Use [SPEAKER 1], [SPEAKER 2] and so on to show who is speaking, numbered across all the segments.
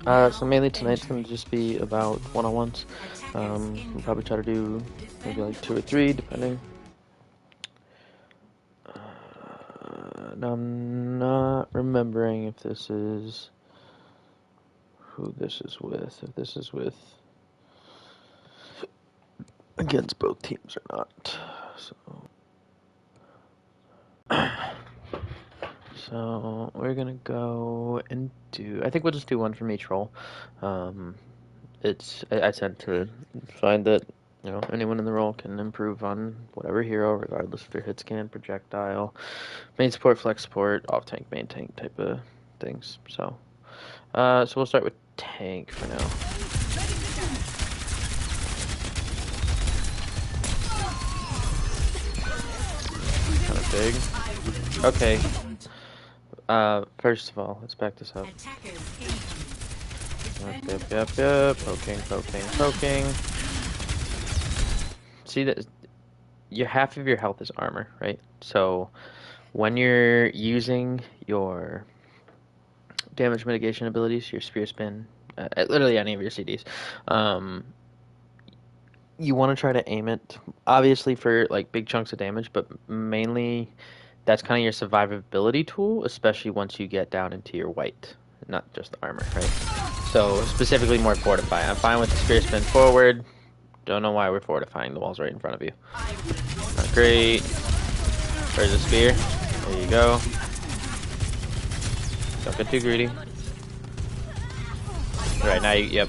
[SPEAKER 1] So mainly tonight's gonna just be about one-on-ones. We'll probably try to do maybe like 2 or 3, depending. Now I'm not remembering if this is who this is with. If this is with against both teams or not. So we're gonna go and do. I think we'll just do one from each role. I tend to find that anyone in the role can improve on whatever hero, regardless if they're hit scan, projectile, main support, flex support, off tank, main tank type of things. So we'll start with tank for now. Kind of big. Okay. First of all, let's back this up. Yep. Poking. See that your half of your health is armor, right? So when you're using your damage mitigation abilities, your spear spin, literally any of your CDs, you want to try to aim it obviously for like big chunks of damage, but mainly that's kind of your survivability tool, especially once you get down into your white, not just armor, right? So specifically more fortify. I'm fine with the spear spin forward. Don't know why we're fortifying. The wall's right in front of you. Not great. Where's the spear? There you go. Don't get too greedy. Alright, now you, yep.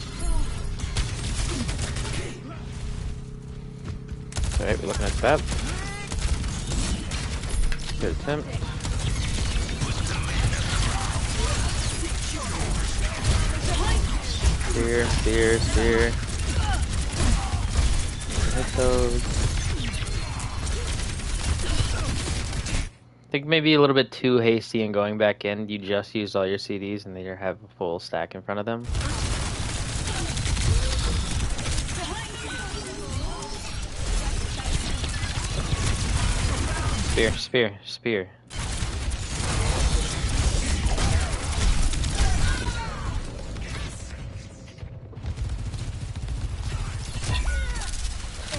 [SPEAKER 1] Alright, we're looking at that. Good attempt. Spear. Hit those. I think maybe a little bit too hasty in going back in. You just used all your CDs and they have a full stack in front of them. Spear.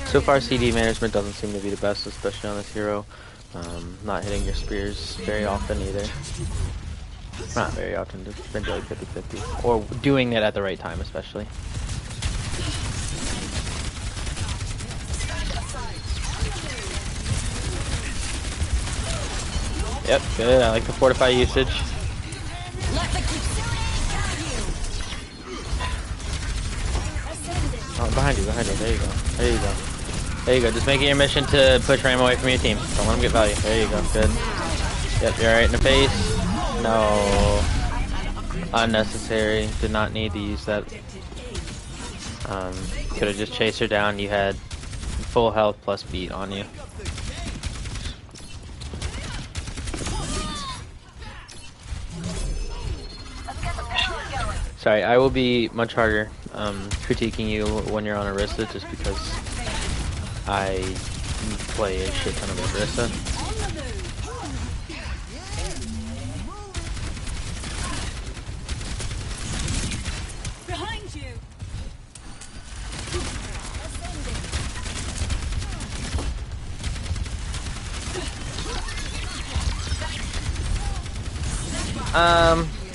[SPEAKER 1] So far, CD management doesn't seem to be the best, especially on this hero. Not hitting your spears very often either. Not very often, just been like 50-50. Or doing it at the right time, especially. Yep, good. I like the fortify usage. Oh, behind you. There you go. Just making your mission to push Ram away from your team. Don't let him get value. There you go. Good. Yep, you're right in the face. No. Unnecessary. Did not need to use that. Could have just chased her down. You had full health plus beat on you. Sorry, I will be much harder critiquing you when you're on Orisa, just because I play a shit ton of Orisa.
[SPEAKER 2] Behind you.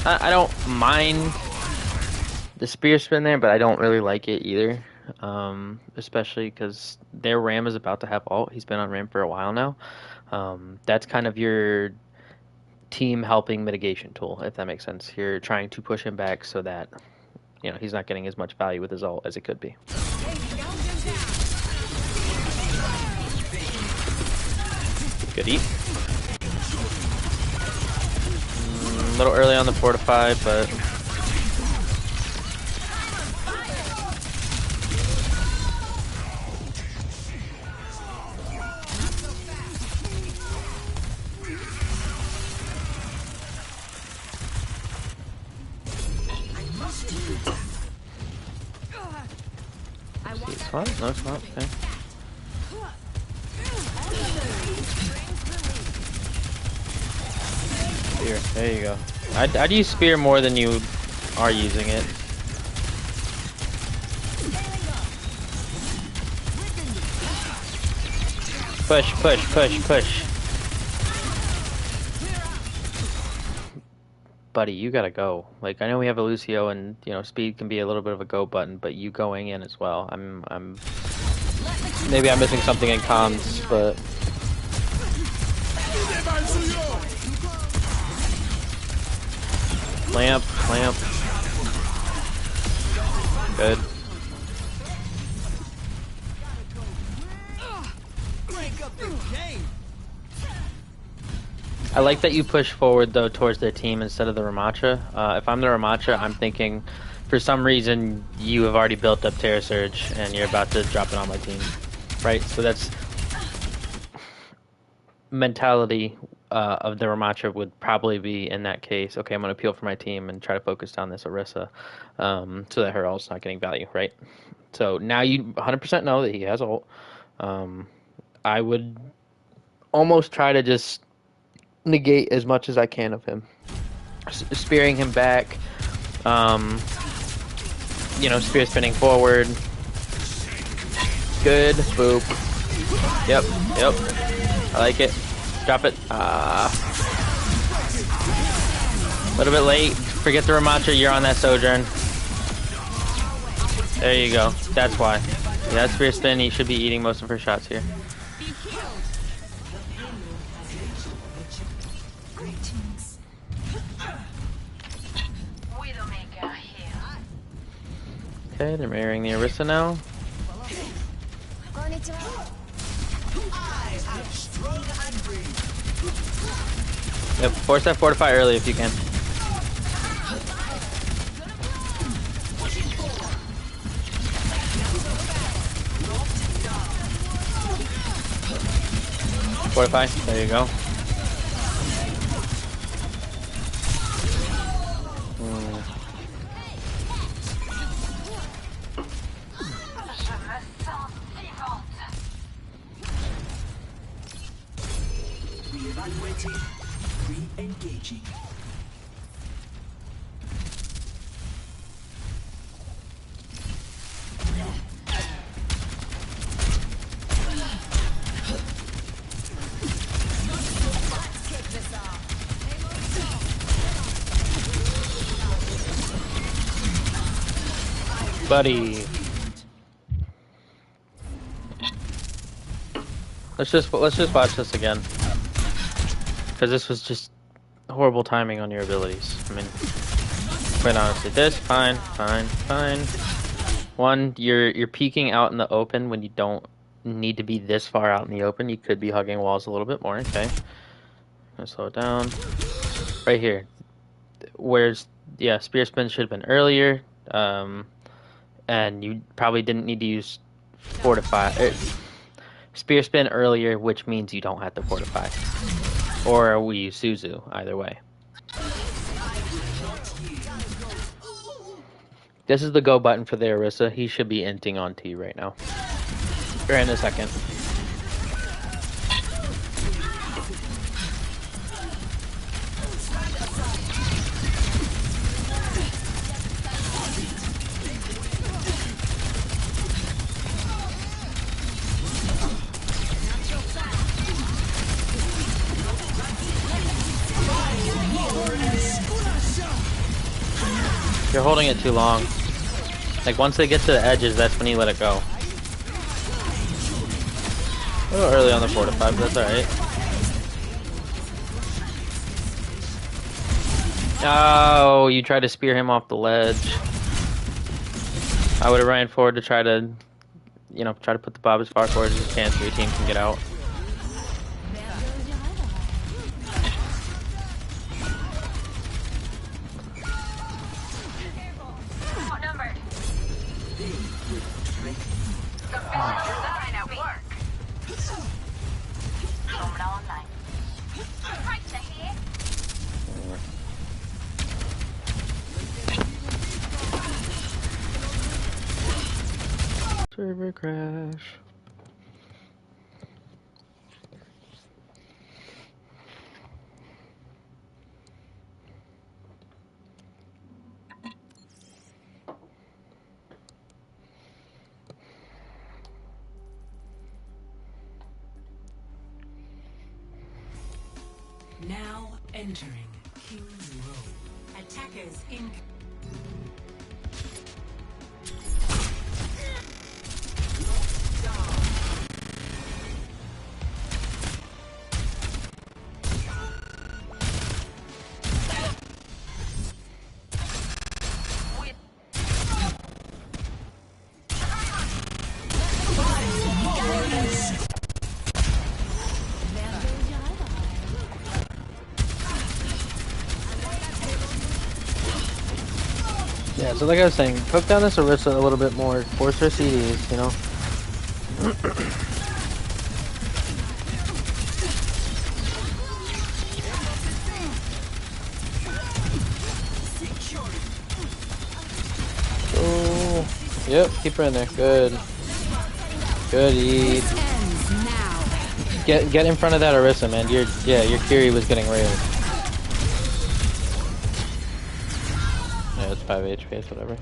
[SPEAKER 1] I don't mind the spear spin there, but I don't really like it either. Especially because their Ram is about to have ult. He's been on Ram for a while now. That's kind of your team helping mitigation tool, if that makes sense. You're trying to push him back so that he's not getting as much value with his ult as it could be. Good eat. A little early on the fortify, but it's fine. No, it's not. Okay. Spear. There you go. I'd use spear more than you are using it. Push, push, push, push. Buddy, you gotta go. Like, I know we have a Lucio and, you know, speed can be a little bit of a go button, but you going in as well.
[SPEAKER 2] Maybe I'm missing something in comms, but
[SPEAKER 1] Clamp, clamp. Good. I like that you push forward though towards their team instead of the Ramattra. If I'm the Ramattra, I'm thinking, for some reason, you have already built up Terra Surge and you're about to drop it on my team, right? So that's mentality of the Ramattra would probably be in that case. Okay, I'm going to peel for my team and try to focus down this Orisa, so that her ult's not getting value, right? So now you 100% know that he has ult. I would almost try to just negate as much as I can of him, spearing him back. You know, spear spinning forward. Good. Boop. Yep. Yep. I like it. Drop it. A little bit late. Forget the Ramattra. You're on that Sojourn. There you go. That's why. Yeah, that spear spin. He should be eating most of her shots here. Okay, they're marrying the Orisa now. Yep, force that fortify early if you can. Fortify, there you go.
[SPEAKER 3] Re-engaging.
[SPEAKER 1] Buddy. Let's just watch this again. Because this was just horrible timing on your abilities. I mean, quite honestly, this fine. One, you're peeking out in the open when you don't need to be this far out in the open. You could be hugging walls a little bit more. Okay, gonna slow it down. Right here, where's yeah, spear spin should have been earlier. And you probably didn't need to use fortify. Spear spin earlier, which means you don't have to fortify. Or we use Suzu, either way. This is the go button for the Orisa. He should be inting on T right now. Or in a second. You're holding it too long. Like, once they get to the edges, that's when you let it go. A little early on the 4 to 5, but that's alright. Oh, you tried to spear him off the ledge. I would have ran forward to try to, you know, try to put the bob as far forward as you can so your team can get out. Server crash.
[SPEAKER 3] Now entering King's Row. Attackers in.
[SPEAKER 1] Yeah, so like I was saying, poke down this Orisa a little bit more, force her CDs, you know? Oh, yep, keep her in there. Good. Good eat. Get in front of that Orisa, man. Your Kiri was getting railed. Yeah, it's 5 HP, it's whatever.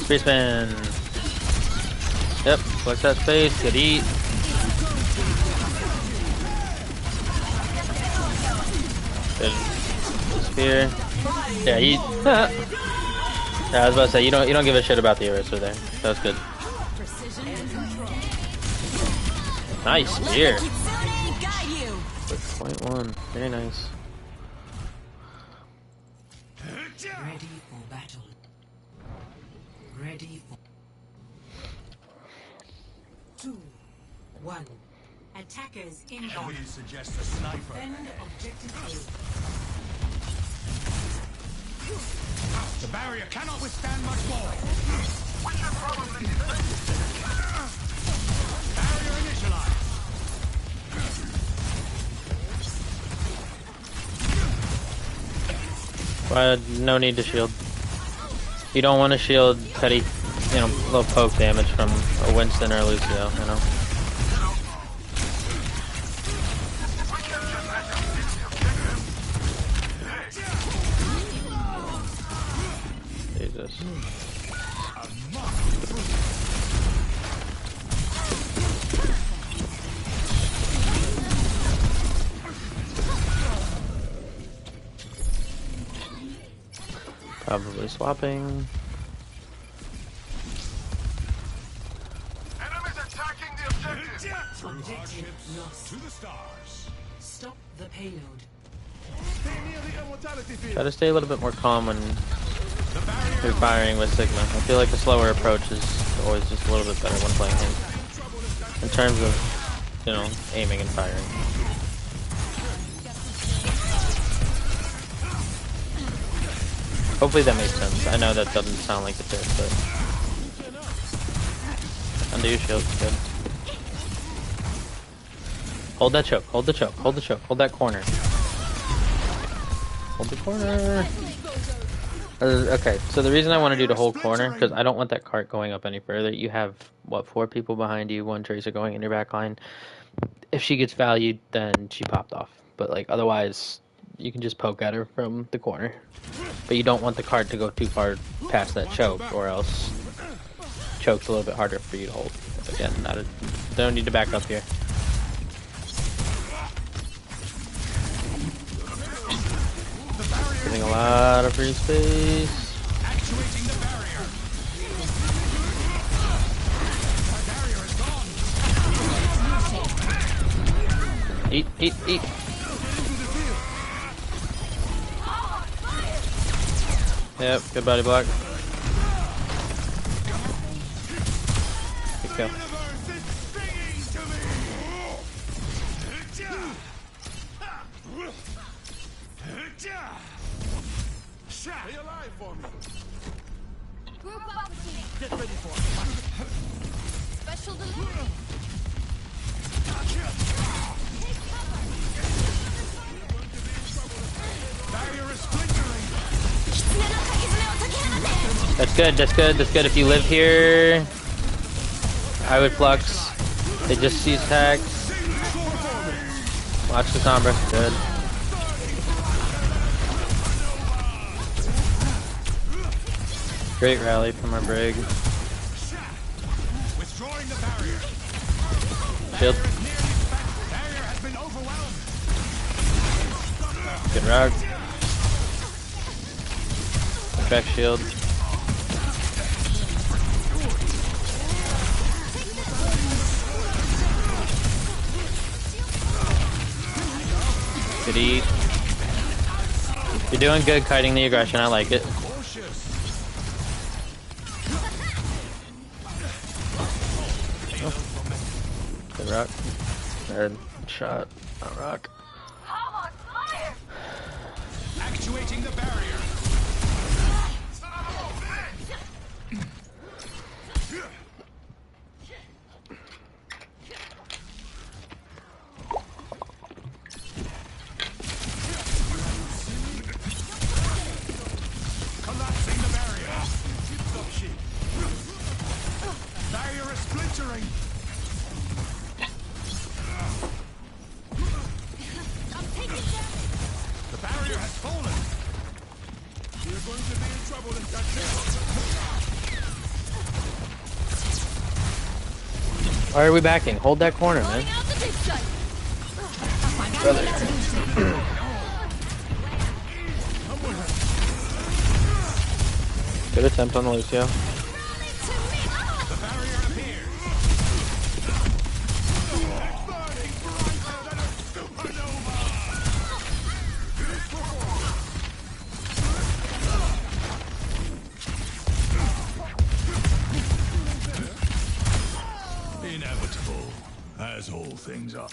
[SPEAKER 1] Spaceman. Yep, flex that space, good eat. Good spear. Yeah, eat. Yeah, I was about to say you don't give a shit about the Orisa there. That was good. Nice spear. 6.1. Very nice.
[SPEAKER 3] Ready for battle. Ready for 2, 1. Attackers in.
[SPEAKER 4] How do you suggest a sniper?
[SPEAKER 3] Defend objective A.
[SPEAKER 4] The barrier cannot withstand much more. Barrier initialized.
[SPEAKER 1] No need to shield. You don't want to shield petty, little poke damage from a Winston or a Lucio, you know. Jesus. Probably swapping.
[SPEAKER 4] Enemies attacking the objective.
[SPEAKER 3] Objective lost.
[SPEAKER 4] To the stars.
[SPEAKER 3] Stop the payload.
[SPEAKER 4] Stay near the immortality field.
[SPEAKER 1] Try to stay a little bit more calm when you're firing with Sigma. I feel like the slower approach is always just a little bit better when playing him. In terms of, aiming and firing. Hopefully that makes sense. I know that doesn't sound like it did, but... Undo your shield, good. Hold that choke, hold the choke, hold the choke, hold that corner. Hold the corner. Okay, so the reason I want to do the whole corner, because I don't want that cart going up any further. You have, 4 people behind you, 1 Tracer going in your back line. If she gets valued, then she popped off. But, otherwise, you can just poke at her from the corner. But you don't want the cart to go too far past that choke, or else choke's a little bit harder for you to hold. Again, don't need to back up here. Getting a lot of free space.
[SPEAKER 4] Actuating the barrier. The barrier is gone.
[SPEAKER 1] Eat, eat, eat. Yep, good body block. Good kill.
[SPEAKER 4] Universe is singing to me. Be alive for me.
[SPEAKER 5] Group up team.
[SPEAKER 4] Get ready for it.
[SPEAKER 5] Special delivery.
[SPEAKER 4] Barrier is splintering.
[SPEAKER 5] 狐の鍵爪を解き放て
[SPEAKER 1] That's good, that's good, that's good. If you live here, I would flux. They just seize tags. Watch the Sombra. Good. Great rally from our Brig.
[SPEAKER 4] Withdrawing the barrier.
[SPEAKER 1] Shield.
[SPEAKER 4] Barrier has been overwhelmed.
[SPEAKER 1] Good rock. Back shield. Good eat. You're doing good kiting the aggression, I like it. Oh. Good rock. Good shot. Not rock.
[SPEAKER 4] Actuating the barrier. Collapsing the barrier. Barrier is splintering. The barrier has fallen. You're going to be in trouble in that.
[SPEAKER 1] Why are we backing? Hold that corner, man. Good attempt on the Lucio.
[SPEAKER 4] The barrier appears. Burning brighter than a supernova. Inevitable, as all things are.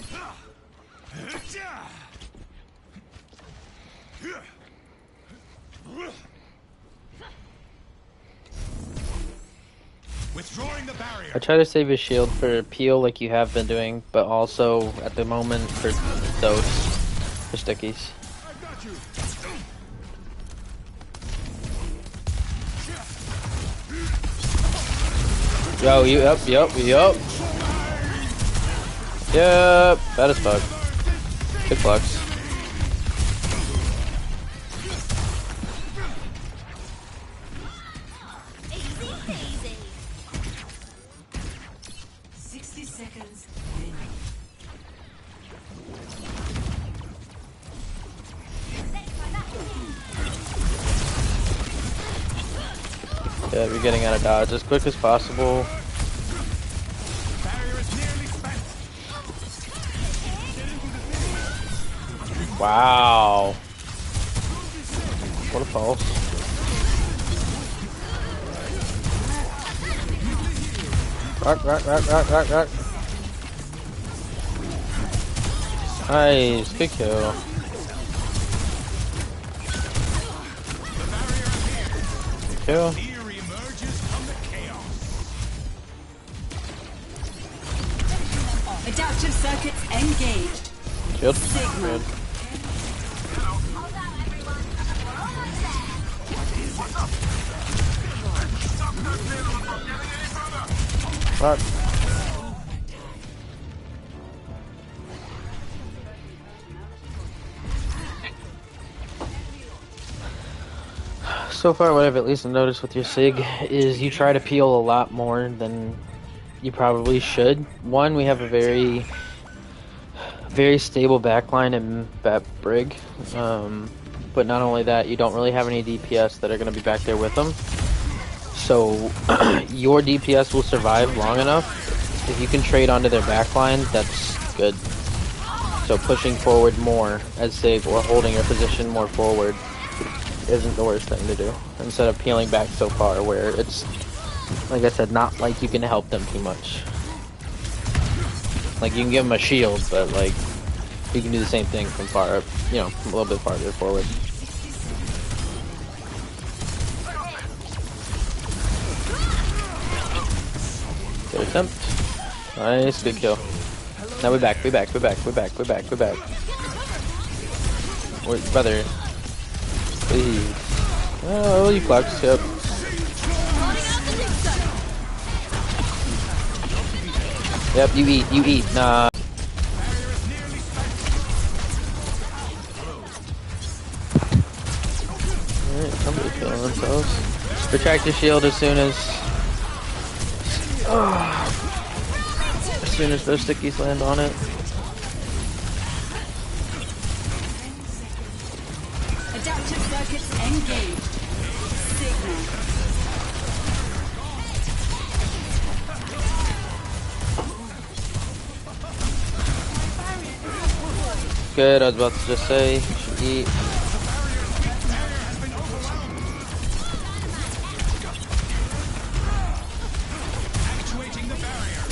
[SPEAKER 4] Withdrawing the barrier.
[SPEAKER 1] I try to save his shield for peel like you have been doing, but also at the moment for those for stickies.
[SPEAKER 4] I've got you.
[SPEAKER 1] Yo, you up, yup. Yep, bad as fuck. Good flux.
[SPEAKER 5] Easy peasy.
[SPEAKER 3] 60 seconds.
[SPEAKER 1] Yeah, we're getting out of dodge as quick as possible.
[SPEAKER 4] Barrier is nearly spent.
[SPEAKER 1] Wow. What a pulse. Rock. Nice, good kill. Good kill.
[SPEAKER 4] Fear emerges from the chaos.
[SPEAKER 3] Adaptive circuits engaged.
[SPEAKER 1] Shield.
[SPEAKER 3] Sigma.
[SPEAKER 1] Good. Rock. So far, what I've at least noticed with your Sig is you try to peel a lot more than you probably should. One, we have a very stable backline in Bat Brig, but not only that, you don't really have any DPS that are going to be back there with them. So your DPS will survive long enough. If you can trade onto their backline, that's good. So pushing forward more as Sig or holding your position more forward isn't the worst thing to do, instead of peeling back so far where it's, like I said, not like you can help them too much. Like, you can give them a shield, but like you can do the same thing from far up, you know, a little bit farther forward. Good attempt. Nice, good kill. Now we're back. Wait, brother. Please. Oh, you flux, yep.
[SPEAKER 2] Yep, you eat. Nah.
[SPEAKER 1] Alright, somebody killing themselves. Retract your shield as soon as those stickies land on it.
[SPEAKER 6] Adaptive circuits engaged. Signal.
[SPEAKER 1] Good, I was about to just say, you should eat.
[SPEAKER 4] Actuating the barrier.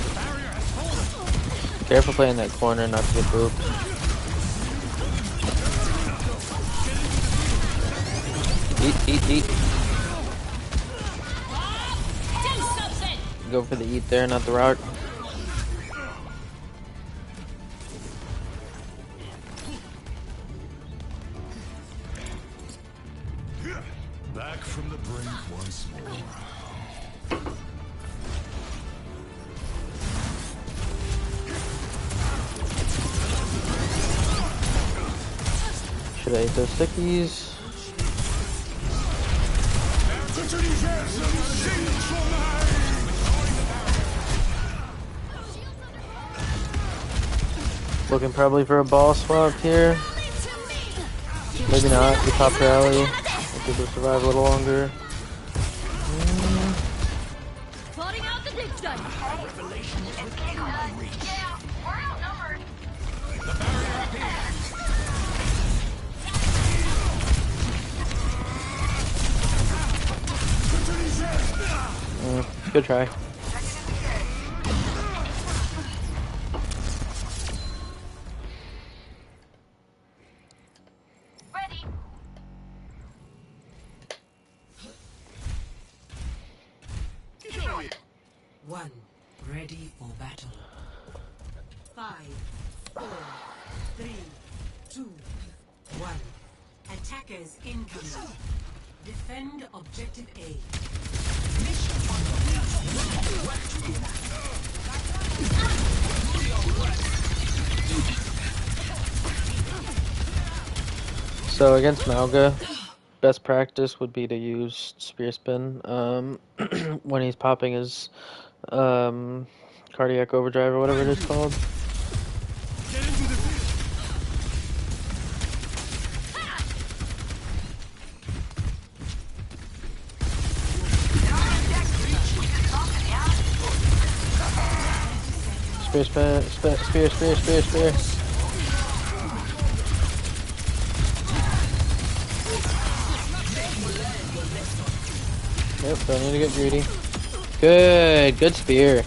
[SPEAKER 4] The barrier has fallen.
[SPEAKER 1] Careful playing that corner not to get booped. Eat.
[SPEAKER 5] Do something!
[SPEAKER 1] Go for the eat there, not the rock.
[SPEAKER 4] Back from the brink once more.
[SPEAKER 1] Should I eat those stickies? Looking probably for a ball swap here. Maybe not. The top rally. I think we'll survive a little longer.
[SPEAKER 5] Plotting out the dig study. Yeah, we're outnumbered.
[SPEAKER 1] Good try.
[SPEAKER 5] Ready.
[SPEAKER 3] One. Ready for battle. 5, 4, 3, 2, 1. Attackers incoming. Defend objective A.
[SPEAKER 1] So against Malga, best practice would be to use Spear Spin when he's popping his cardiac overdrive or whatever it is called.
[SPEAKER 4] Get into the field.
[SPEAKER 1] Spear Spin, spear. Yep, don't need to get greedy. Good spear.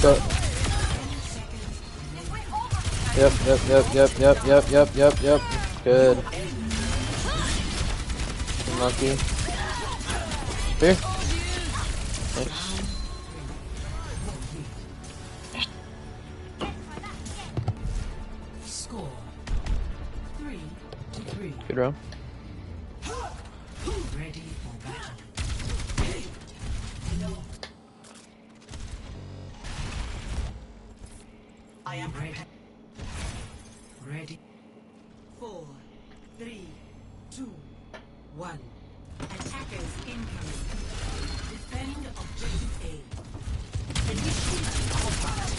[SPEAKER 1] Go. Yep. Good. Unlucky. Spear. Nice.
[SPEAKER 3] Score 3-3.
[SPEAKER 1] Good round.
[SPEAKER 3] Ready for battle. I am ready. Ready. 4, 3, 2, 1. Attackers incoming. Defend objective A. Initiate combat.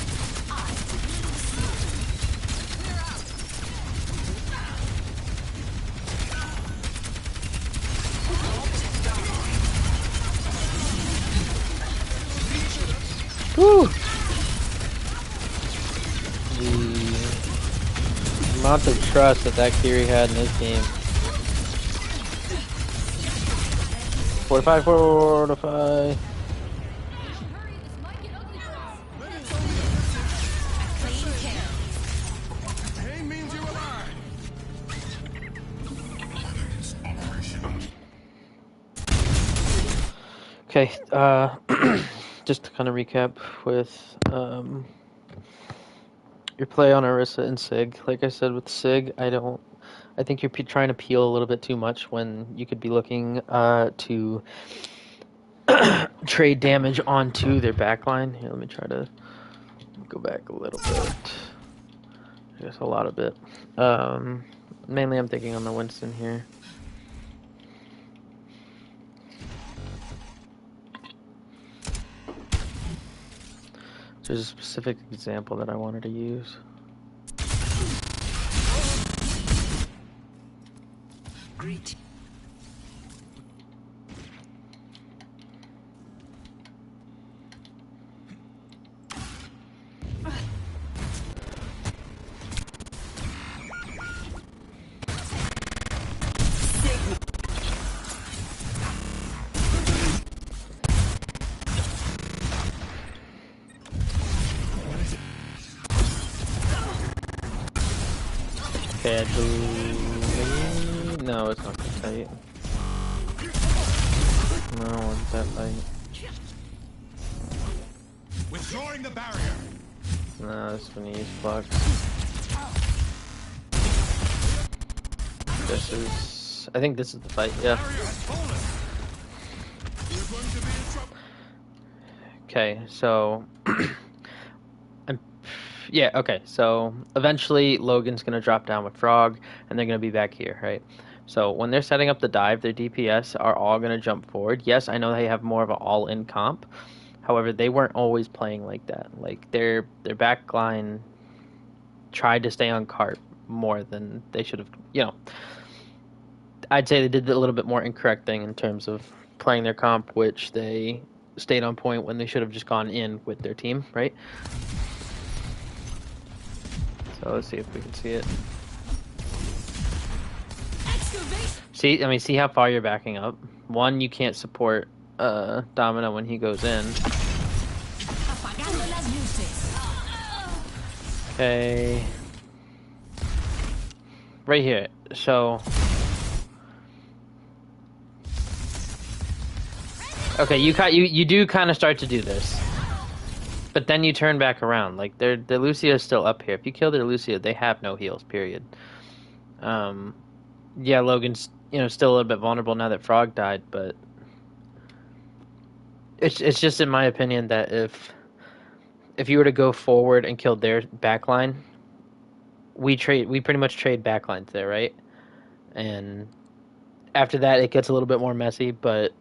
[SPEAKER 1] Woo! The amount of trust that Kiri had in his game. Fortify.
[SPEAKER 5] Hurry, this might get ugly for us. Clean kill.
[SPEAKER 4] Pain means you're alive.
[SPEAKER 1] Okay, just to kind of recap with your play on Orisa and Sig. Like I said with Sig, I think you're trying to peel a little bit too much when you could be looking to trade damage onto their backline. Here, let me try to go back a little bit. I guess a lot of it. Mainly I'm thinking on the Winston here. There's a specific example that I wanted to use.
[SPEAKER 3] Greet.
[SPEAKER 1] Okay, I believe... No, it's not that tight. No, it's that tight.
[SPEAKER 4] Withdrawing the barrier.
[SPEAKER 1] No, this one needs flux. This is... I think this is the fight, yeah.
[SPEAKER 4] Barrier has fallen. We're going to be in trouble.
[SPEAKER 1] Okay, so... Yeah, okay, so eventually Logan's going to drop down with Frog, and they're going to be back here, right? So when they're setting up the dive, their DPS are all going to jump forward. Yes, I know they have more of an all-in comp. However, they weren't always playing like that. Like, their back line tried to stay on cart more than they should have, you know. I'd say they did a little bit more incorrect thing in terms of playing their comp, which they stayed on point when they should have just gone in with their team, right? So let's see if we can see it. See, I mean, see how far you're backing up. One, you can't support Domino when he goes in. Okay. Right here. So. Okay, you do kind of start to do this. But then you turn back around. Like, their Lucio is still up here. If you kill their Lucio, they have no heals, period. Yeah, Logan's, you know, still a little bit vulnerable now that Frog died, but it's just in my opinion that if you were to go forward and kill their backline, we pretty much trade backlines there, right? And after that it gets a little bit more messy, but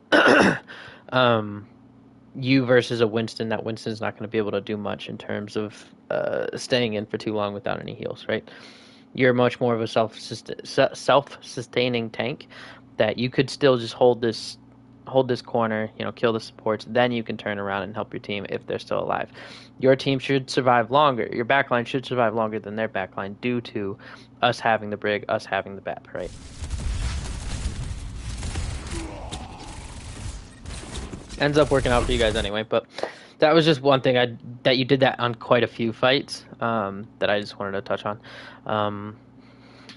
[SPEAKER 1] you versus a Winston, that Winston's not going to be able to do much in terms of staying in for too long without any heals, right? You're much more of a self-sustaining tank that you could still just hold this corner, you know, kill the supports, then you can turn around and help your team if they're still alive. Your team should survive longer. Your backline should survive longer than their backline due to us having the Brig, us having the BAP, right? Ends up working out for you guys anyway, but that was just one thing that you did that on quite a few fights that I just wanted to touch on.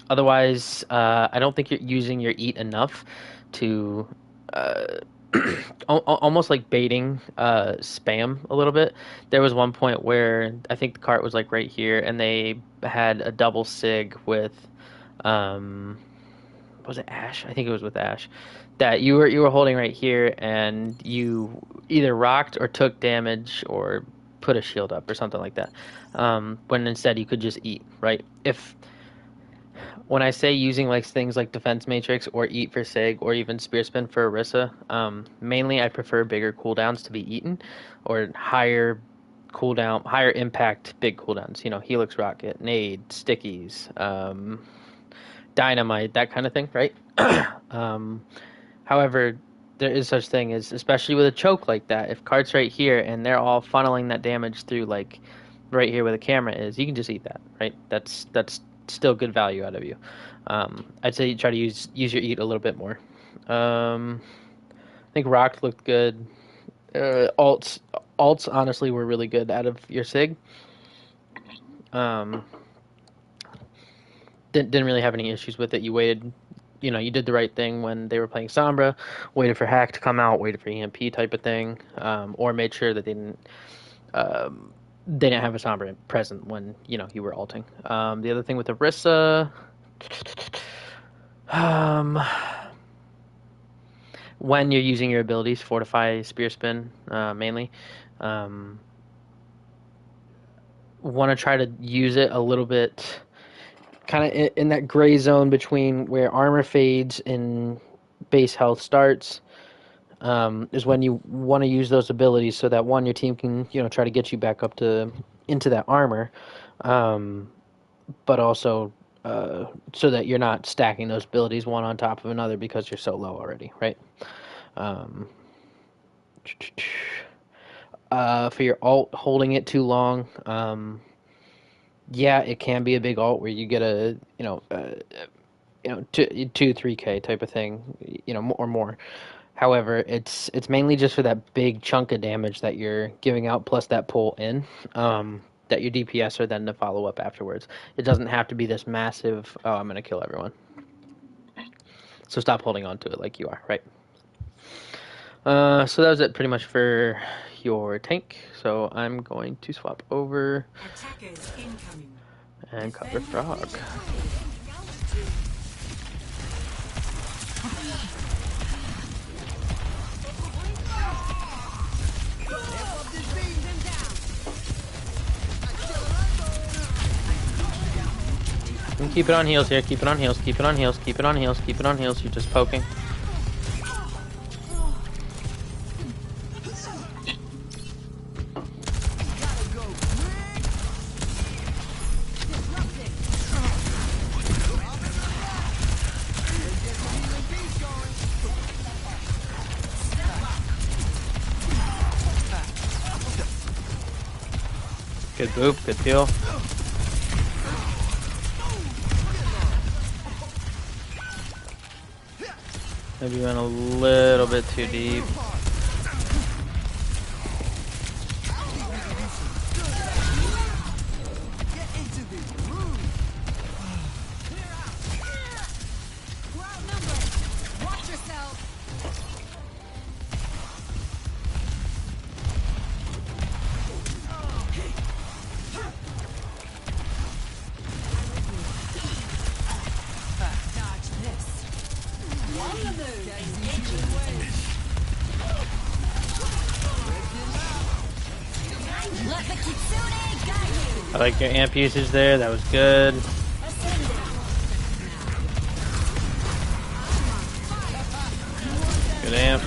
[SPEAKER 1] Otherwise, I don't think you're using your eat enough to almost like baiting spam a little bit. There was one point where I think the cart was like right here, and they had a double sig with was it Ashe? I think it was with Ashe. That you were holding right here, and you either rocked or took damage or put a shield up or something like that. When instead you could just eat, right? When I say using like things like Defense Matrix or Eat for Sig or even Spear Spin for Orisa, mainly I prefer bigger cooldowns to be eaten, or higher cooldown, higher impact big cooldowns. You know, Helix Rocket, Nade, Stickies, Dynamite, that kind of thing, right? However, there is such thing as, especially with a choke like that, if cart's right here and they're all funneling that damage through like right here where the camera is, you can just eat that, right? That's still good value out of you. I'd say you try to use your eat a little bit more. I think Rock looked good. Alts honestly were really good out of your Sig. Didn't really have any issues with it. You waited, you know, you did the right thing when they were playing Sombra, waited for Hack to come out, waited for EMP type of thing, or made sure that they didn't have a Sombra present when, you know, you were ulting. The other thing with Orisa, when you're using your abilities, Fortify, Spear Spin, mainly, want to try to use it a little bit kind of in that gray zone between where armor fades and base health starts. Is when you want to use those abilities so that one, your team can try to get you back up to into that armor, but also so that you're not stacking those abilities one on top of another because you're so low already, right? Um, for your ult, holding it too long, yeah, it can be a big ult where you get a 2-3K type of thing, or more. However, it's mainly just for that big chunk of damage that you're giving out, plus that pull in, that your DPS are then to follow up afterwards. It doesn't have to be this massive, oh, I'm going to kill everyone. So stop holding on to it like you are, right? So that was it pretty much for your tank. So I'm going to swap over
[SPEAKER 6] Attackers incoming.
[SPEAKER 1] and cover Frog. And keep it on heals here, keep it on heals, keep it on heals, keep it on heals, keep it on heals. You're just poking. Good boop, good peel. Maybe went a little bit too deep. I like your amp usage there, that was good. Good amp.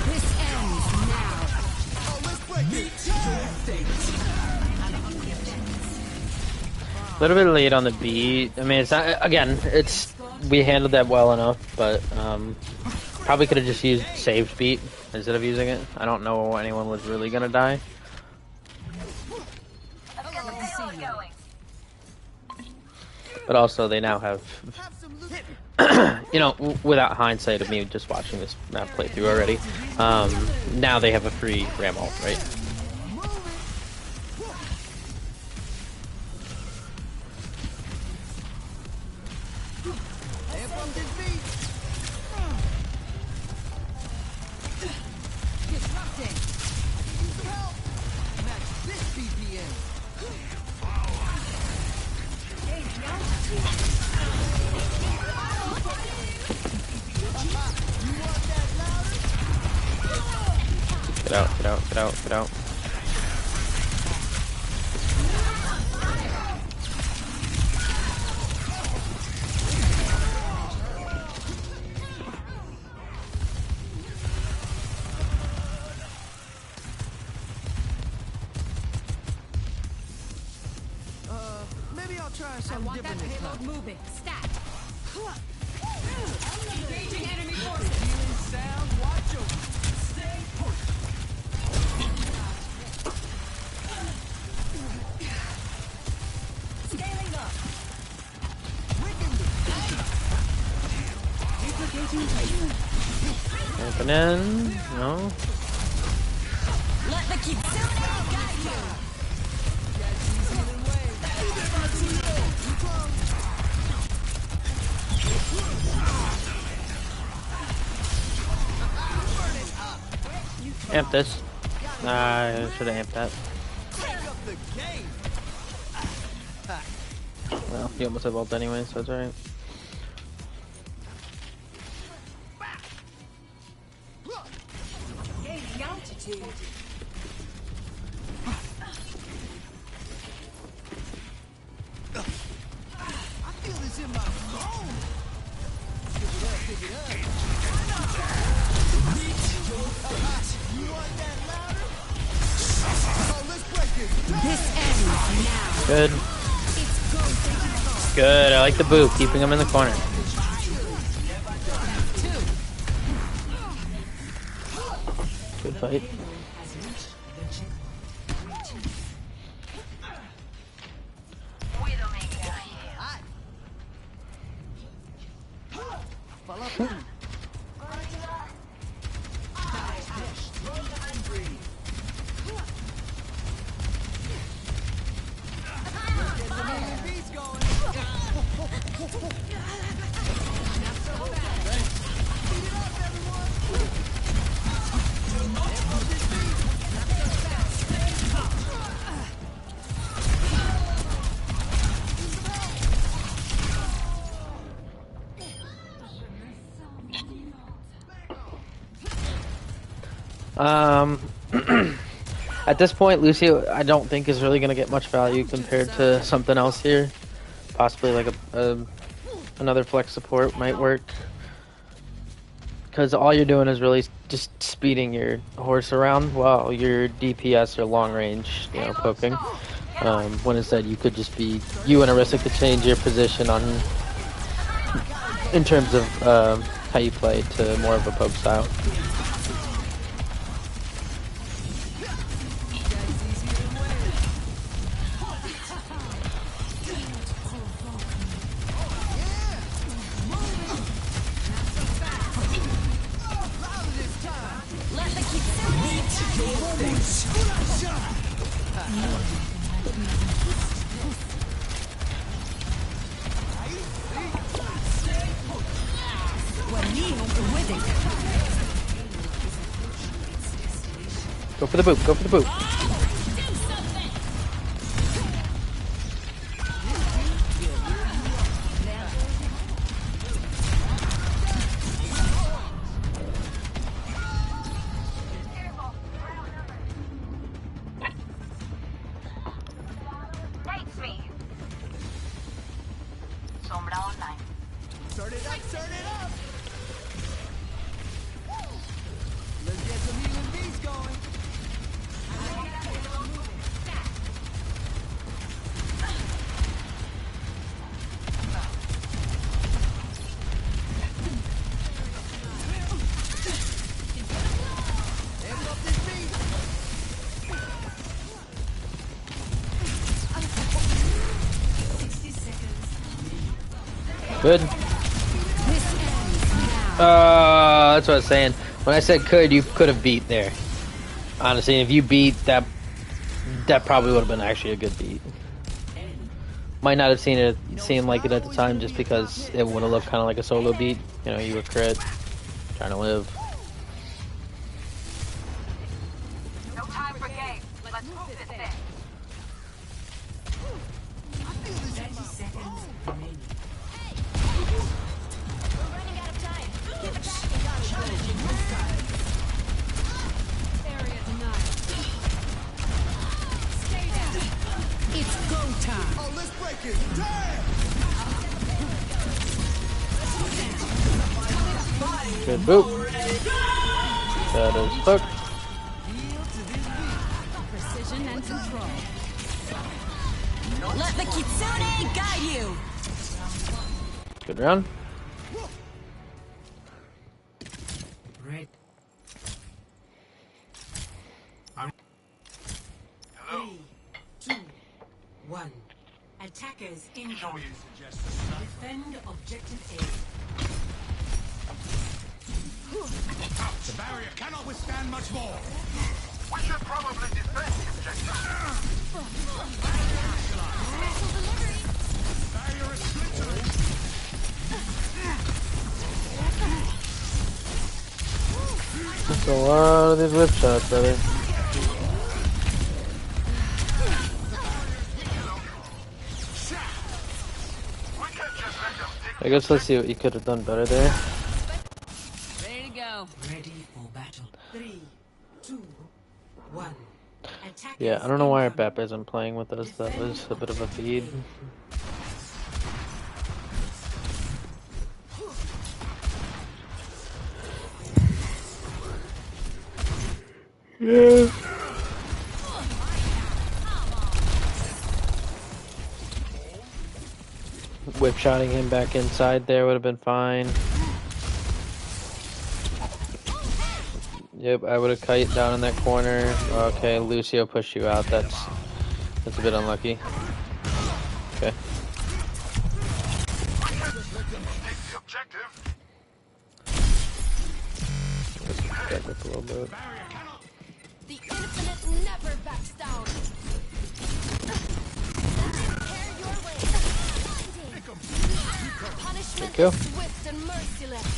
[SPEAKER 1] A little bit late on the beat. I mean, it's not, again, we handled that well enough, but probably could have just used saved beat instead of using it. I don't know anyone was really gonna die. But also, they now have, without hindsight of me just watching this map playthrough already, now they have a free Ram ult, right? Get out, get out, get out, get out.
[SPEAKER 4] Maybe I'll try
[SPEAKER 6] I
[SPEAKER 4] something
[SPEAKER 6] want that
[SPEAKER 4] different this
[SPEAKER 6] payload
[SPEAKER 4] time.
[SPEAKER 6] moving. Stat. Engaging enemy forces.
[SPEAKER 4] Feeling sound, watch over. Stay put.
[SPEAKER 6] Scaling up.
[SPEAKER 1] Jumping in, no.
[SPEAKER 6] Let the Kitsune guide you.
[SPEAKER 1] Amp this. I should have amped that. Well, you almost have ult anyway, so it's alright.
[SPEAKER 6] here.
[SPEAKER 4] I feel this in my bones. Pick it up, pick it up. You want that louder? Oh, let's break it.
[SPEAKER 6] This ends now.
[SPEAKER 1] Good. Good. I like the boot, keeping him in the corner. Good fight.
[SPEAKER 5] Widowmaker here.
[SPEAKER 4] Beat's going.
[SPEAKER 1] At this point, Lucio, I don't think is really going to get much value compared to something else here. Possibly like another flex support might work. Because all you're doing is really just speeding your horse around while your DPS or long range, poking. When instead you could just be, you and Orisa could change your position on, in terms of how you play to more of a poke style. Go for the boot, go for the boot.
[SPEAKER 5] Hates me. Sombra online.
[SPEAKER 4] Turn it up, turn it up. Let's get some healing beats going. Amp up this beat.
[SPEAKER 1] Good. That's what I was saying. When I said could, you could have beat there. Honestly, if you beat that, that probably would have been actually a good beat. Might not have seemed like it at the time, just because it would have looked kind of like a solo beat. You were crit, trying to live.
[SPEAKER 5] No time for games. Let's move this thing.
[SPEAKER 6] 30 seconds remaining.
[SPEAKER 5] We're running out of time. Give it back and challenging this guy. Area denied. Stay down.
[SPEAKER 6] It's go time.
[SPEAKER 4] Oh, let's break it. Damn.
[SPEAKER 1] Good boot. That is hooked.
[SPEAKER 6] Precision and control. Let the Kitsune guide you.
[SPEAKER 1] Good round.
[SPEAKER 6] Red.
[SPEAKER 4] Hello.
[SPEAKER 6] 3, 2, 1. Attackers incoming. Defend objective A.
[SPEAKER 4] The barrier cannot withstand much more.
[SPEAKER 7] We should probably defend the objective.
[SPEAKER 4] Barrier is splintering.
[SPEAKER 1] That's a lot of these whip shots, brother.
[SPEAKER 7] We can't just let them take
[SPEAKER 1] I guess let's see what you could have done better there.
[SPEAKER 6] Ready to go. Ready for battle. 3, 2, 1. Attackers
[SPEAKER 1] Yeah, I don't know why our
[SPEAKER 6] incoming.
[SPEAKER 1] BAP isn't playing with us. That was a bit of a feed. Yeah. Whip shotting him back inside there would have been fine. Yep, I would have kite down in that corner. Okay, Lucio pushed you out. That's a bit unlucky. Okay.
[SPEAKER 7] Take the objective.
[SPEAKER 1] Let's back up a little bit.
[SPEAKER 5] The infinite never backs down. Tear your way. Punishment
[SPEAKER 1] There you go.
[SPEAKER 5] is swift and merciless.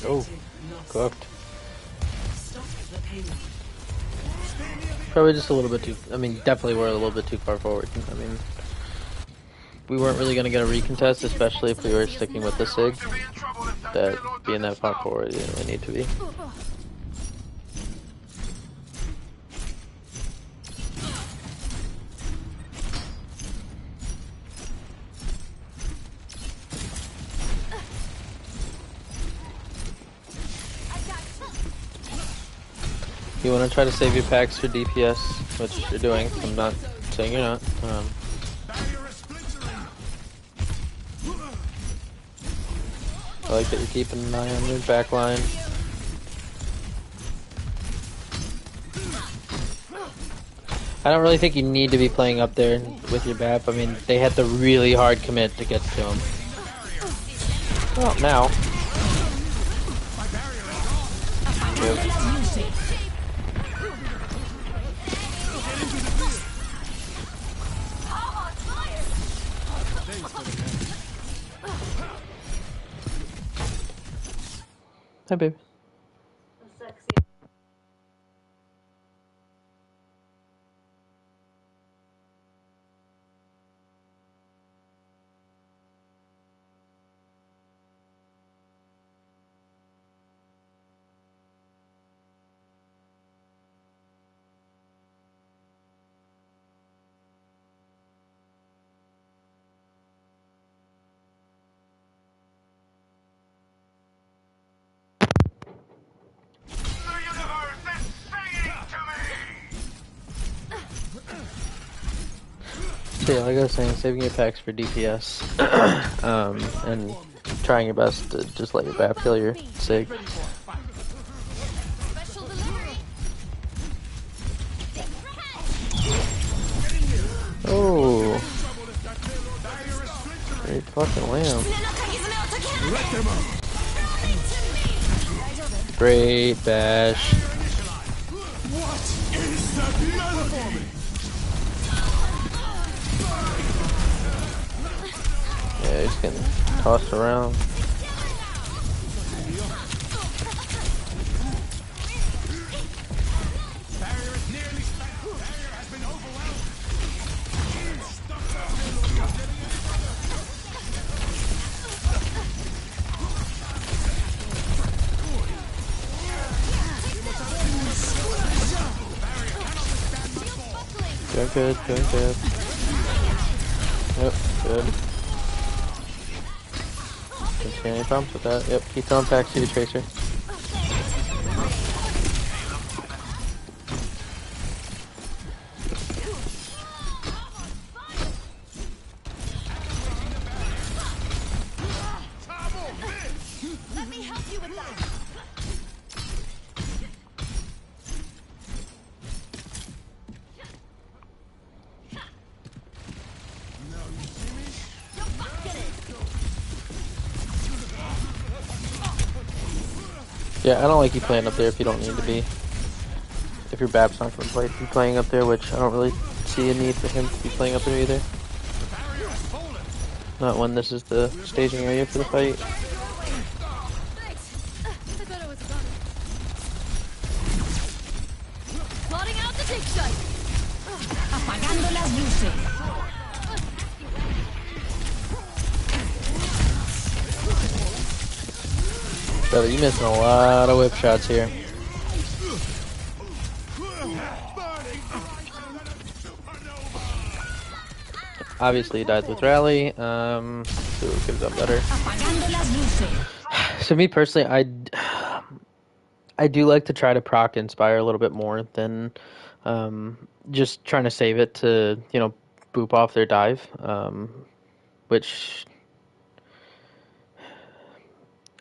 [SPEAKER 1] Oh, cooked.
[SPEAKER 6] Stop the payload.
[SPEAKER 1] Probably just a little bit too. I mean, definitely we're a little bit too far forward. I mean, we weren't really going to get a recontest, especially if we were sticking with the SIG.
[SPEAKER 7] To be in trouble if that
[SPEAKER 1] That
[SPEAKER 7] payload
[SPEAKER 1] being that
[SPEAKER 7] doesn't
[SPEAKER 1] far
[SPEAKER 7] stop.
[SPEAKER 1] forward, you didn't really need to be. You want to try to save your packs for DPS, which you're doing. I'm not saying you're not. I like that you're keeping an eye on your back line. I don't really think you need to be playing up there with your BAP. I mean, they had the really hard commit to get to him. Well, now. Yep. Hi, babe.
[SPEAKER 7] The universe is singing to me.
[SPEAKER 1] So yeah, like I was saying, saving your packs for DPS, and trying your best to just let your BAP kill your SIG.
[SPEAKER 5] Special delivery.
[SPEAKER 1] Oh, great fucking lamb. Great bash. Yeah, he's getting tossed around. Doing good, doing good. Yep, good. Don't see any problems with that. Yep, keep throwing packs to you, Tracer.
[SPEAKER 5] Let me help you with that.
[SPEAKER 1] Yeah, I don't like you playing up there if you don't need to be. If your BAP's not going to be playing up there, which I don't really see a need for him to be playing up there either. Not when this is the staging area for the fight.
[SPEAKER 5] Thanks. I thought I was done. Plotting out the dig site.
[SPEAKER 6] Apagando las luces.
[SPEAKER 2] Brother, you missing a lot of whip shots here. Obviously, he died with rally. So it could have done better.
[SPEAKER 6] Apagando las luces.
[SPEAKER 2] So me personally, I do like to try to proc inspire a little bit more than just trying to save it to boop off their dive, which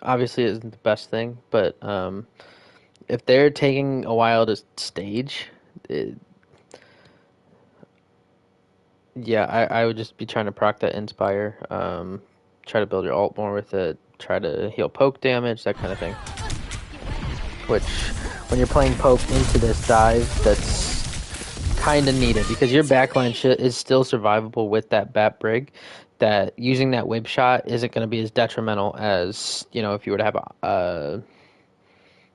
[SPEAKER 2] obviously isn't the best thing. But if they're taking a while to stage, yeah, I would just be trying to proc that inspire. Try to build your ult more with it. Try to heal poke damage, that kind of thing. Which, when you're playing poke into this dive, that's kind of needed because your backline shit is still survivable with that bat brig. That using that whip shot isn't going to be as detrimental as if you were to have I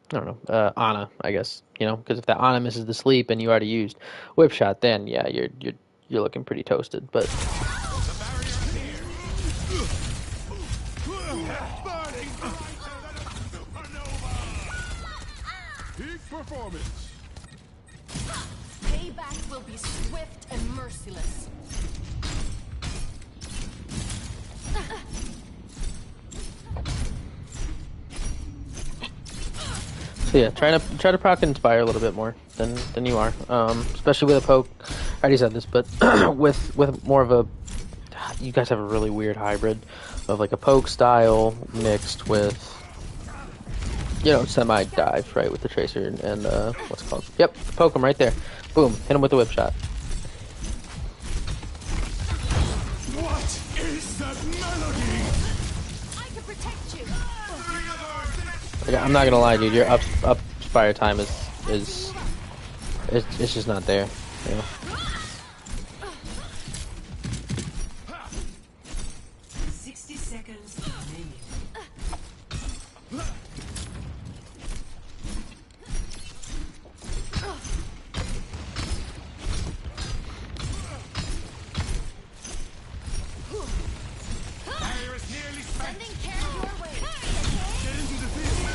[SPEAKER 2] don't know, Ana, I guess, because if that Ana misses the sleep and you already used whip shot, then yeah, you're looking pretty toasted. But
[SPEAKER 4] Peak performance.
[SPEAKER 5] Payback will be swift and merciless.
[SPEAKER 2] so yeah, try to proc inspire a little bit more than you are, especially with a poke. I already said this, but with more of a, you guys have a really weird hybrid of like a poke style mixed with semi dive, right, with the tracer and what's it called? Yep, poke him right there. Boom, hit him with the whip shot.
[SPEAKER 4] What is that melody?
[SPEAKER 5] I can protect you.
[SPEAKER 2] Like, I'm not gonna lie, dude. Your up spire time is it's just not there.
[SPEAKER 6] 60 seconds remaining.
[SPEAKER 4] Barrier is nearly spent.
[SPEAKER 5] Sending care your way.
[SPEAKER 4] Get into the field.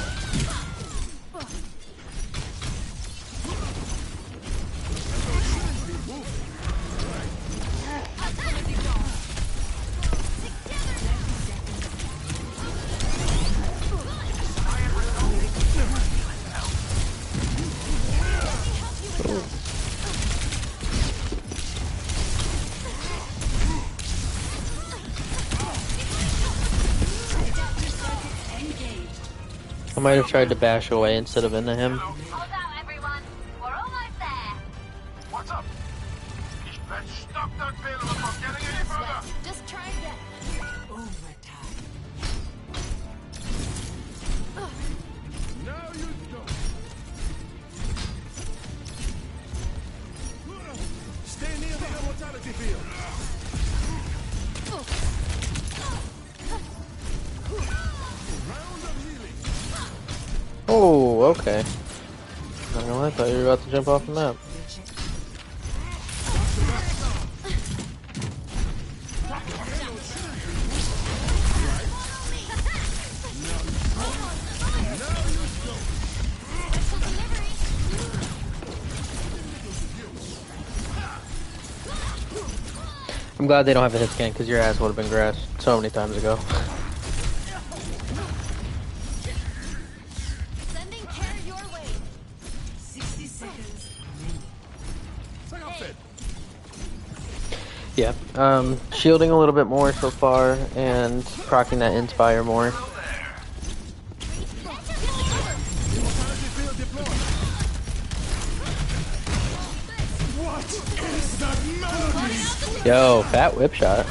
[SPEAKER 2] I might have tried to bash away instead of into him.
[SPEAKER 5] Hold out, everyone. We're almost there.
[SPEAKER 7] What's up? Let's stop that payload from getting any further.
[SPEAKER 5] Just try again.
[SPEAKER 6] Overtime.
[SPEAKER 4] Now you go. Stay near the immortality field. Round of healing.
[SPEAKER 2] Oh, okay. Not gonna lie, I thought you were about to jump off the map. I'm glad they don't have a hit scan because your ass would have been grassed so many times ago.
[SPEAKER 5] Sending care your way.
[SPEAKER 6] 60 seconds remaining.
[SPEAKER 4] Take off it.
[SPEAKER 2] Yeah, shielding a little bit more so far and proccing that inspire more.
[SPEAKER 4] Immortality field deployed. What is that melody?
[SPEAKER 2] Yo, fat whip shot.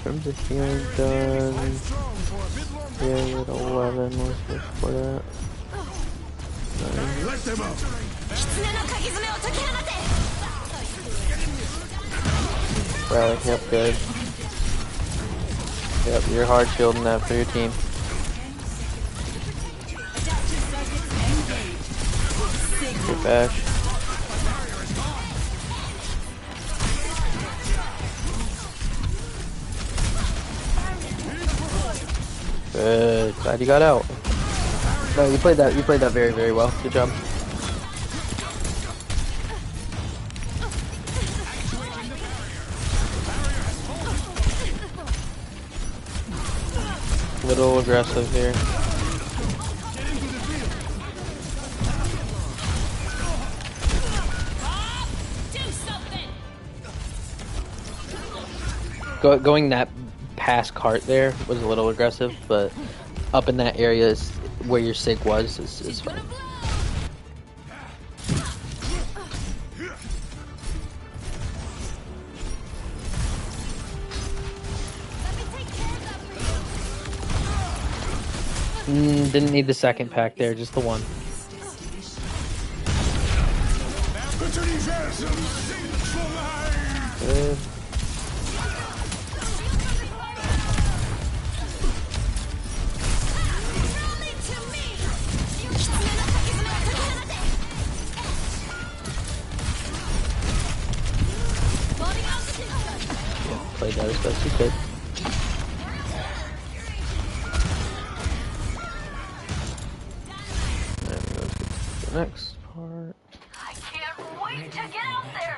[SPEAKER 2] Terms of healing done.
[SPEAKER 4] Strong for a bit longer.
[SPEAKER 2] Yeah, with 11 was before that.
[SPEAKER 4] Let them out.
[SPEAKER 5] 狐の鍵爪を解き放て。
[SPEAKER 2] Rally, yep, good. Yep, you're hard shielding that for your team. Good bash. Good. Glad you got out. No, you played that. You played that very, very well. Good job. Little aggressive here. Going that past cart there was a little aggressive, but up in that area is where your sig was is fine. Didn't need the second pack there, just the one. Good. Played that as best you could. And let's get to the next part.
[SPEAKER 5] I can't wait to get out there.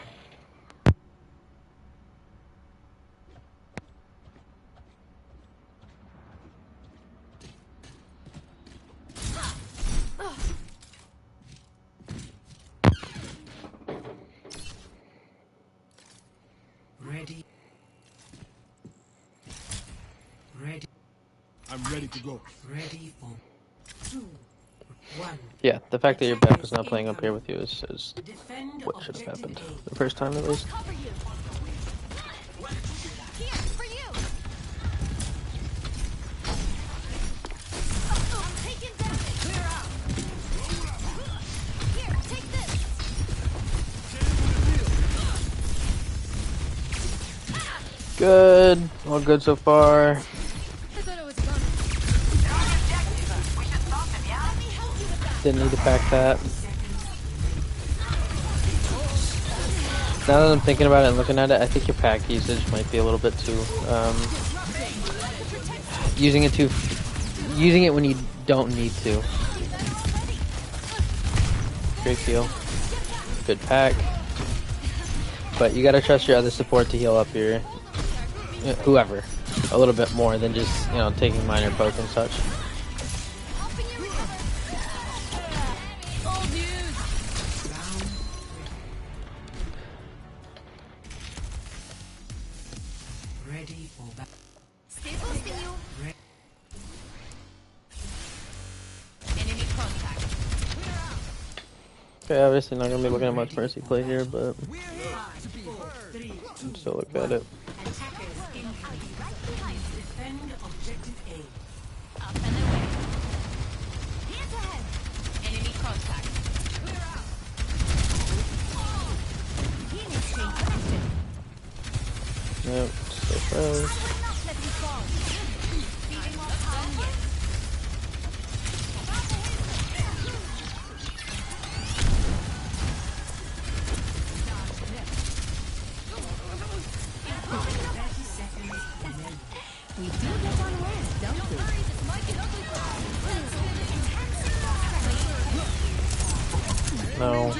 [SPEAKER 6] Ready. Ready.
[SPEAKER 4] I'm ready to go.
[SPEAKER 6] Ready for 2, 1.
[SPEAKER 2] Yeah, the fact that your back was not playing up here with you is
[SPEAKER 6] Defend
[SPEAKER 2] what should have
[SPEAKER 6] objective
[SPEAKER 2] happened.
[SPEAKER 6] A.
[SPEAKER 2] The first time at least.
[SPEAKER 5] Cover you. Here, for you. I'm taking damage. Clear out. Here, take this.
[SPEAKER 2] Good. All good so far.
[SPEAKER 5] I thought it was gone. They're on the objective. We should stop them, yeah? Let me help you with that.
[SPEAKER 2] Didn't need to pack that. Now that I'm thinking about it and looking at it, I think your pack usage might be a little bit too using it when you don't need to. Great heal. Good pack. But you gotta trust your other support to heal up your whoever a little bit more than just, you know, taking minor poke and such.
[SPEAKER 5] Helping you recover. Old news.
[SPEAKER 6] Ready for battle.
[SPEAKER 5] Stay boosting you.
[SPEAKER 6] Re-
[SPEAKER 5] Enemy contact.
[SPEAKER 2] Okay, obviously not gonna be looking at much mercy play here, but
[SPEAKER 6] 5, 4, 3, 2,
[SPEAKER 2] still look at it.
[SPEAKER 6] attackers in
[SPEAKER 5] I'll be right behind you.
[SPEAKER 6] defend objective A.
[SPEAKER 5] Up and away. Hands ahead. Enemy contact. Clear out. Healing stream connected.
[SPEAKER 2] Yep, stay froze.
[SPEAKER 5] I will not let you fall. Feeding off power. We do get on land, don't we? This might get ugly for us.
[SPEAKER 2] No. I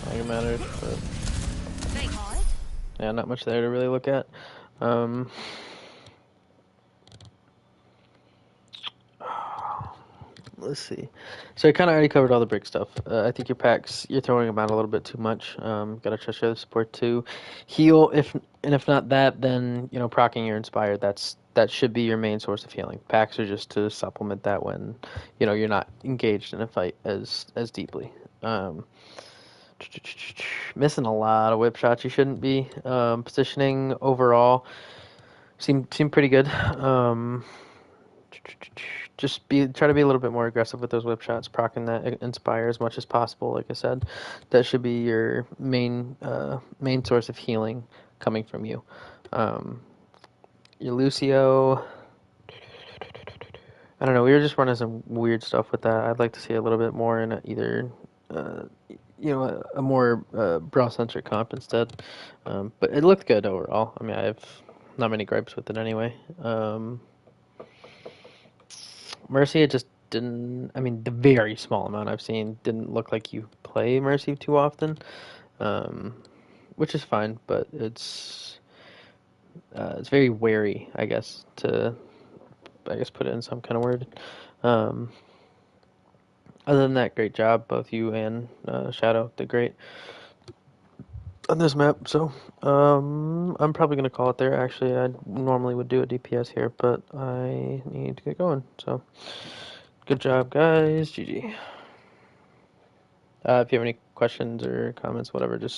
[SPEAKER 2] think it matters, but yeah, not much there to really look at. Let's see. So I kind of already covered all the brick stuff. I think your packs, you're throwing them out a little bit too much. Gotta trust your other support to heal. If not that, then you know, proccing your inspired. That should be your main source of healing. Packs are just to supplement that when you know you're not engaged in a fight as deeply. Missing a lot of whip shots you shouldn't be. Positioning overall seemed pretty good. Just try to be a little bit more aggressive with those whip shots, proccing that inspire as much as possible. Like I said, that should be your main source of healing coming from you. Your Lucio, I don't know. We were just running some weird stuff with that. I'd like to see a little bit more in either a more brawl-centric comp instead. But it looked good overall. I mean, I have not many gripes with it anyway. Mercy, it just didn't. I mean, the very small amount I've seen didn't look like you play Mercy too often, um, which is fine. But it's very wary, I guess, to put it in some kind of word. Um, Other than that, great job, both you and Shadow did great on this map. So I'm probably gonna call it there. Actually, I normally would do a DPS here, but I need to get going. So good job, guys. GG. If you have any questions or comments, whatever, just